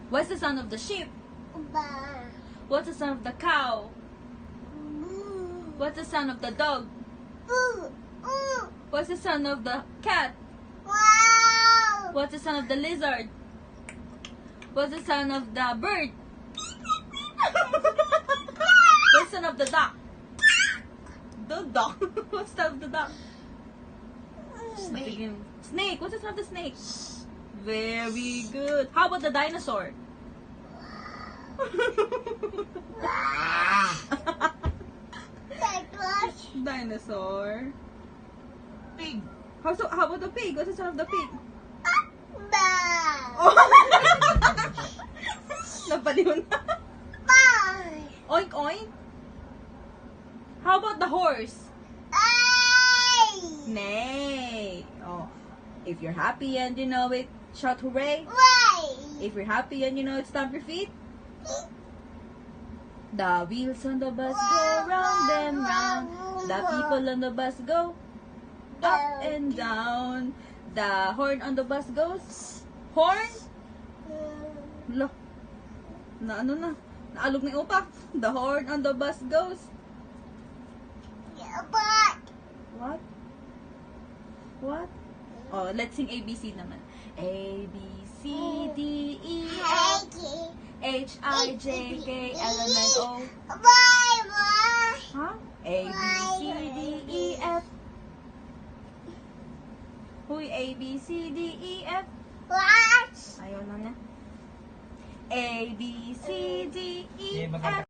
What's the sound of the sheep? Ba. What's the sound of the cow? Boo. What's the sound of the dog? Boo. Ooh. What's the sound of the cat? Wow. What's the sound of the lizard? What's the sound of the bird? What's the sound of the duck? The duck. What's the sound of the duck? Snake. Snake. What's the sound of the snake? Very good. How about the dinosaur? Dinosaur. Pig. How about the pig? What's the sound of the pig? Ba. Napaliw na. Bye. Oink oink. How about the horse? Ay. Nay. Oh. If you're happy and you know it, shout hooray. Way. If you're happy and you know it, stomp your feet. The wheels on the bus go round and round. The people on the bus go up and down. The horn on the bus goes. Horn? Lo. Na ano na? Naalog na yung upak. The horn on the bus goes. But. What? What? Oh, let's sing ABC naman. A, B, C, D, E, F, H, I, J, K, L, M, N, O. Bye. Bye. Huh? A, B, C, D, E, F. Huy, A, B, C, D, E, F. What? Ayaw na na. A, B, C, D, E, Okay, maganda. F.